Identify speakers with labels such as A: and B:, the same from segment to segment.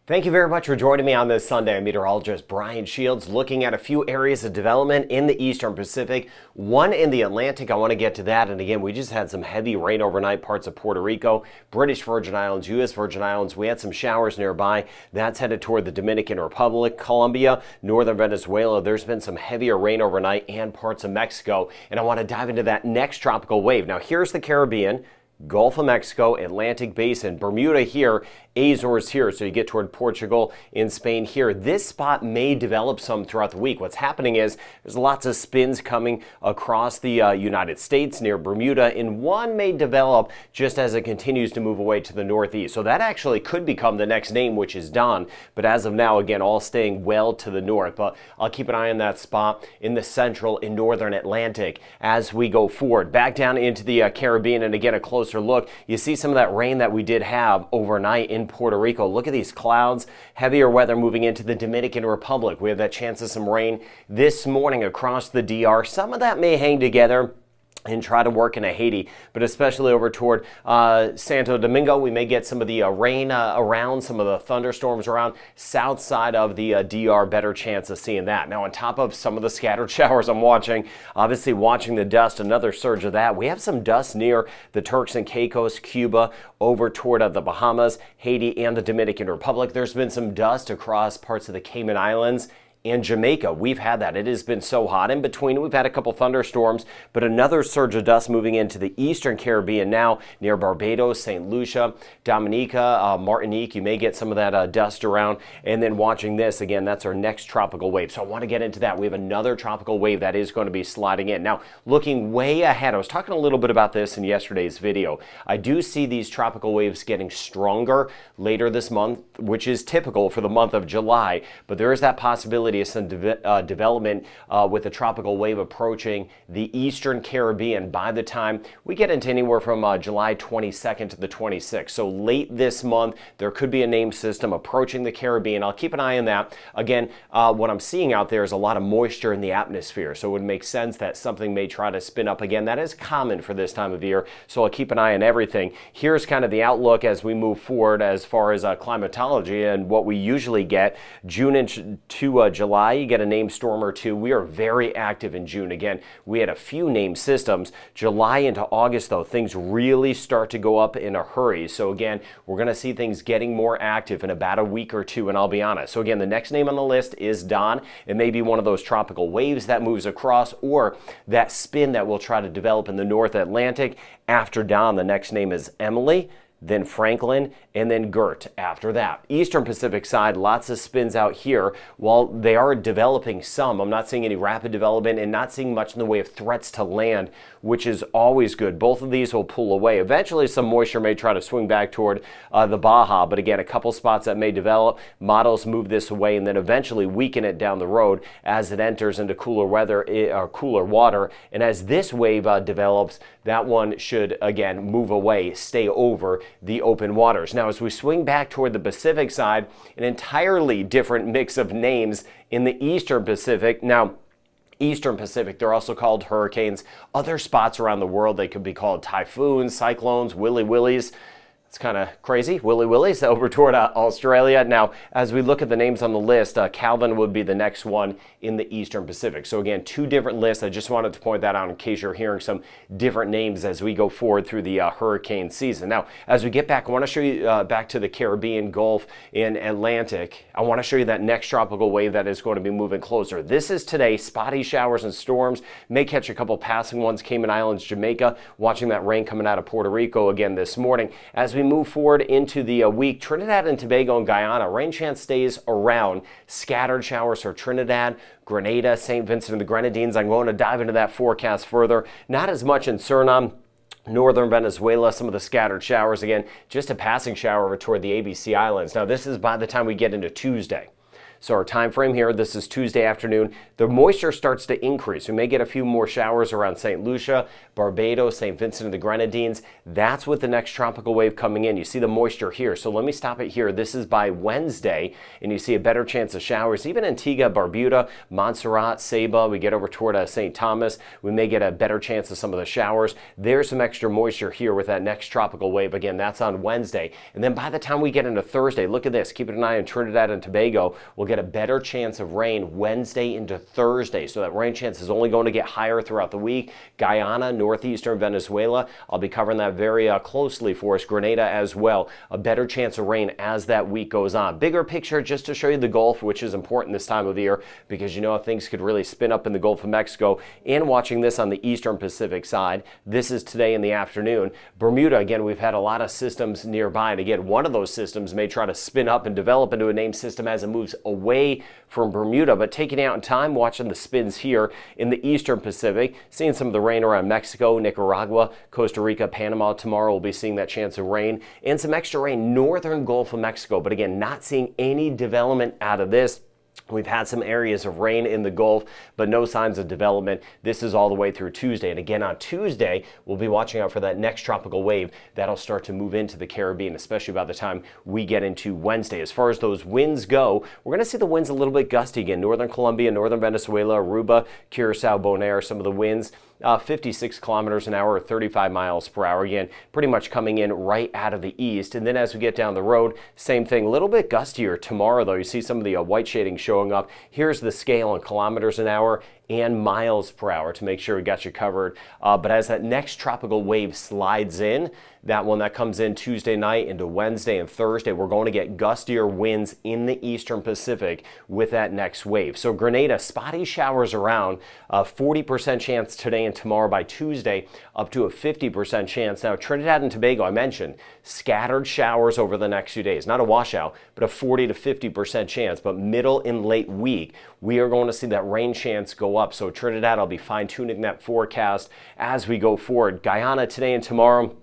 A: Thank you very much for joining me on this Sunday. I'm meteorologist Brian Shields looking at a few areas of development in the Eastern Pacific, one in the Atlantic. I want to get to that. And again, we just had some heavy rain overnight, parts of Puerto Rico, British Virgin Islands, U.S. Virgin Islands. We had some showers nearby. That's headed toward the Dominican Republic, Colombia, northern Venezuela. There's been some heavier rain overnight and parts of Mexico. And I want to dive into that next tropical wave. Now, here's the Caribbean, Gulf of Mexico, Atlantic Basin, Bermuda here, Azores here, so you get toward Portugal in Spain here. This spot may develop some throughout the week. What's happening is there's lots of spins coming across the United States near Bermuda, and one may develop just as it continues to move away to the northeast. So that actually could become the next name, which is Don, but as of now, again, all staying well to the north. But I'll keep an eye on that spot in the central and northern Atlantic as we go forward. Back down into the Caribbean, and again, a closer look. You see some of that rain that we did have overnight in Puerto Rico. Look at these clouds, heavier weather moving into the Dominican Republic. We have that chance of some rain this morning across the DR. Some of that may hang together and try to work into Haiti, but especially over toward Santo Domingo, we may get some of the rain around, some of the thunderstorms around south side of the DR, better chance of seeing that. Now, on top of some of the scattered showers I'm watching, obviously watching the dust, another surge of that. We have some dust near the Turks and Caicos, Cuba, over toward the Bahamas, Haiti, and the Dominican Republic. There's been some dust across parts of the Cayman Islands and Jamaica. We've had that. It has been so hot. In between, we've had a couple thunderstorms, but another surge of dust moving into the Eastern Caribbean now near Barbados, St. Lucia, Dominica, Martinique. You may get some of that dust around. And then watching this, again, that's our next tropical wave. So I want to get into that. We have another tropical wave that is going to be sliding in. Now, looking way ahead, I was talking a little bit about this in yesterday's video. I do see these tropical waves getting stronger later this month, which is typical for the month of July, but there is that possibility of some development with a tropical wave approaching the Eastern Caribbean by the time we get into anywhere from July 22nd to the 26th. So late this month, there could be a named system approaching the Caribbean. I'll keep an eye on that. Again, what I'm seeing out there is a lot of moisture in the atmosphere, so it would make sense that something may try to spin up again. That is common for this time of year, so I'll keep an eye on everything. Here's kind of the outlook as we move forward as far as climatology and what we usually get. June into July, you get a named storm or two. We are very active in June. Again, we had a few named systems. July into August, though, things really start to go up in a hurry. So again, we're going to see things getting more active in about a week or two, and I'll be honest. So again, the next name on the list is Don. It may be one of those tropical waves that moves across, or that spin that will try to develop in the North Atlantic. After Don, the next name is Emily, then Franklin, and then Gert after that. Eastern Pacific side, lots of spins out here. While they are developing some, I'm not seeing any rapid development and not seeing much in the way of threats to land, which is always good. Both of these will pull away. Eventually, some moisture may try to swing back toward the Baja, but again, a couple spots that may develop. Models move this away and then eventually weaken it down the road as it enters into cooler weather or cooler water. And as this wave develops, that one should, again, move away, stay over the open waters. Now, as we swing back toward the Pacific side, an entirely different mix of names in the Eastern Pacific. Now, Eastern Pacific, they're also called hurricanes. Other spots around the world, they could be called typhoons, cyclones, willy willies. It's kind of crazy, willy willies over toward Australia. Now, as we look at the names on the list, Calvin would be the next one in the Eastern Pacific. So again, two different lists. I just wanted to point that out in case you're hearing some different names as we go forward through the hurricane season. Now, as we get back, I want to show you back to the Caribbean, Gulf, and Atlantic. I want to show you that next tropical wave that is going to be moving closer. This is today, spotty showers and storms. May catch a couple passing ones, Cayman Islands, Jamaica, watching that rain coming out of Puerto Rico again this morning. As we move forward into the week, Trinidad and Tobago and Guyana, rain chance stays around. Scattered showers for Trinidad, Grenada, St. Vincent and the Grenadines. I'm going to dive into that forecast further. Not as much in Suriname, northern Venezuela, some of the scattered showers. Again, just a passing shower over toward the ABC Islands. Now, this is by the time we get into Tuesday. So our time frame here, this is Tuesday afternoon. The moisture starts to increase. We may get a few more showers around St. Lucia, Barbados, St. Vincent and the Grenadines. That's with the next tropical wave coming in. You see the moisture here. So let me stop it here. This is by Wednesday, and you see a better chance of showers. Even Antigua, Barbuda, Montserrat, Saba, we get over toward St. Thomas, we may get a better chance of some of the showers. There's some extra moisture here with that next tropical wave. Again, that's on Wednesday. And then by the time we get into Thursday, look at this. Keep an eye on Trinidad and Tobago. We'll get a better chance of rain Wednesday into Thursday. So that rain chance is only going to get higher throughout the week. Guyana, northeastern Venezuela, I'll be covering that very closely for us. Grenada as well. A better chance of rain as that week goes on. Bigger picture just to show you the Gulf, which is important this time of year because you know things could really spin up in the Gulf of Mexico. And watching this on the eastern Pacific side, this is today in the afternoon. Bermuda, again, we've had a lot of systems nearby. And again, one of those systems may try to spin up and develop into a named system as it moves away from Bermuda. But taking out in time, watching the spins here in the eastern Pacific, seeing some of the rain around Mexico, Nicaragua, Costa Rica, Panama. Tomorrow we'll be seeing that chance of rain and some extra rain northern Gulf of Mexico. But again, not seeing any development out of this. We've had some areas of rain in the Gulf, but no signs of development. This is all the way through Tuesday. And again, on Tuesday, we'll be watching out for that next tropical wave that'll start to move into the Caribbean, especially by the time we get into Wednesday. As far as those winds go, we're going to see the winds a little bit gusty again. Northern Colombia, northern Venezuela, Aruba, Curacao, Bonaire, some of the winds. 56 kilometers an hour, 35 miles per hour. Again, pretty much coming in right out of the east. And then as we get down the road, same thing, a little bit gustier tomorrow, though. You see some of the white shading showing up. Here's the scale in kilometers an hour and miles per hour to make sure we got you covered. But as that next tropical wave slides in, that one that comes in Tuesday night into Wednesday and Thursday, we're going to get gustier winds in the eastern Pacific with that next wave. So Grenada, spotty showers around, 40% chance today and tomorrow. By Tuesday, up to a 50% chance. Now Trinidad and Tobago, I mentioned, scattered showers over the next few days. Not a washout, but a 40 to 50% chance. But middle and late week, we are going to see that rain chance go up. So Trinidad, I'll be fine-tuning that forecast as we go forward. Guyana today and tomorrow,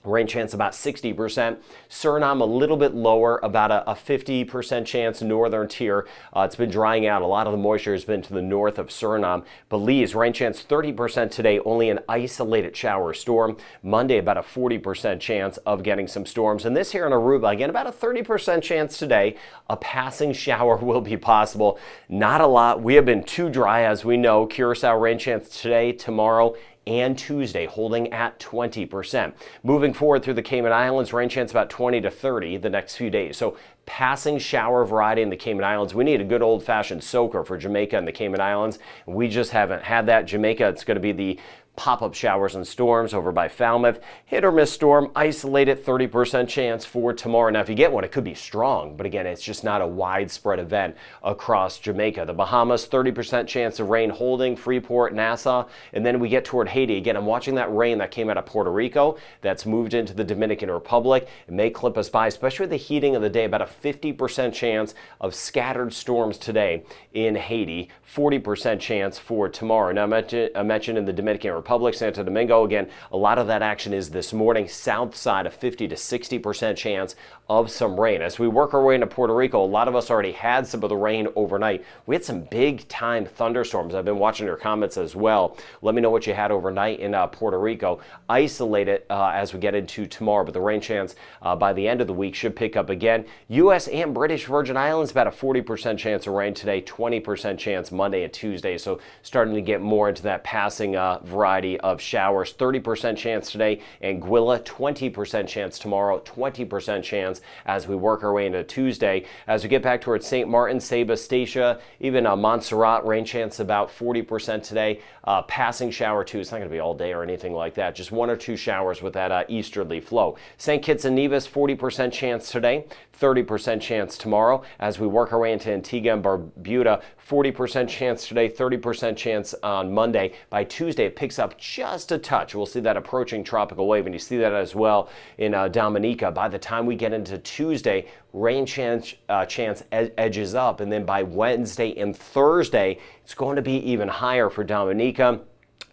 A: rain chance about 60%. Suriname a little bit lower, about a 50% chance northern tier. It's been drying out. A lot of the moisture has been to the north of Suriname. Belize, rain chance 30% today, only an isolated shower storm. Monday, about a 40% chance of getting some storms. And this here in Aruba, again, about a 30% chance today. A passing shower will be possible. Not a lot. We have been too dry, as we know. Curacao, rain chance today, tomorrow, and Tuesday, holding at 20%. Moving forward through the Cayman Islands, rain chance about 20 to 30 the next few days. So passing shower variety in the Cayman Islands. We need a good old-fashioned soaker for Jamaica and the Cayman Islands. We just haven't had that. Jamaica, it's going to be the pop-up showers and storms over by Falmouth. Hit or miss storm, isolated 30% chance for tomorrow. Now, if you get one, it could be strong, but again, it's just not a widespread event across Jamaica. The Bahamas, 30% chance of rain holding, Freeport, Nassau, and then we get toward Haiti. Again, I'm watching that rain that came out of Puerto Rico that's moved into the Dominican Republic. It may clip us by, especially with the heating of the day, about a 50% chance of scattered storms today in Haiti, 40% chance for tomorrow. Now, I mentioned in the Dominican Republic, Santo Domingo, again, a lot of that action is this morning. South side, a 50 to 60% chance of some rain. As we work our way into Puerto Rico, a lot of us already had some of the rain overnight. We had some big time thunderstorms. I've been watching your comments as well. Let me know what you had overnight in Puerto Rico. Isolated as we get into tomorrow, but the rain chance by the end of the week should pick up again. U.S. and British Virgin Islands, about a 40% chance of rain today, 20% chance Monday and Tuesday. So starting to get more into that passing variety of showers. 30% chance today. Anguilla, 20% chance tomorrow, 20% chance as we work our way into Tuesday. As we get back towards St. Martin, Saba, Statia, even Montserrat, rain chance about 40% today. Passing shower too. It's not going to be all day or anything like that. Just one or two showers with that easterly flow. St. Kitts and Nevis, 40% chance today, 30% chance tomorrow. As we work our way into Antigua and Barbuda, 40% chance today, 30% chance on Monday. By Tuesday, it picks up just a touch. We'll see that approaching tropical wave, and you see that as well in Dominica. By the time we get into Tuesday, rain chance edges up, and then by Wednesday and Thursday, it's going to be even higher for Dominica.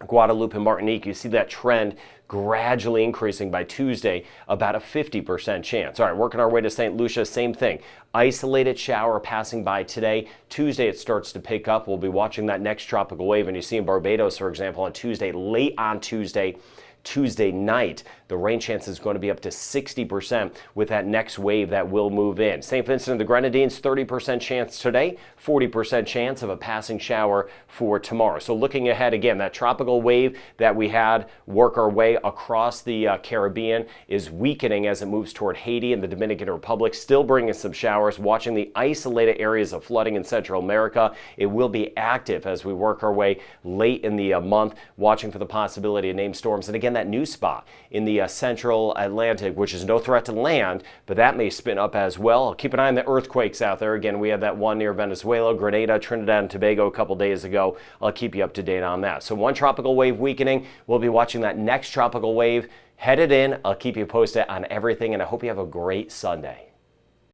A: Guadeloupe and Martinique, you see that trend gradually increasing by Tuesday, about a 50% chance. All right, working our way to St. Lucia, same thing. Isolated shower passing by today. Tuesday it starts to pick up. We'll be watching that next tropical wave, and you see in Barbados, for example, on Tuesday, late on Tuesday night, the rain chance is going to be up to 60% with that next wave that will move in. St. Vincent and the Grenadines, 30% chance today, 40% chance of a passing shower for tomorrow. So looking ahead again, that tropical wave that we had work our way across the Caribbean is weakening as it moves toward Haiti and the Dominican Republic, still bringing some showers. Watching the isolated areas of flooding in Central America. It will be active as we work our way late in the month, watching for the possibility of named storms. And again, that new spot in the central Atlantic, which is no threat to land, but that may spin up as well. Keep an eye on the earthquakes out there. Again, we had that one near Venezuela, Grenada, Trinidad and Tobago a couple days ago. I'll keep you up to date on that. So one tropical wave weakening. We'll be watching that next tropical wave headed in. I'll keep you posted on everything, and I hope you have a great Sunday.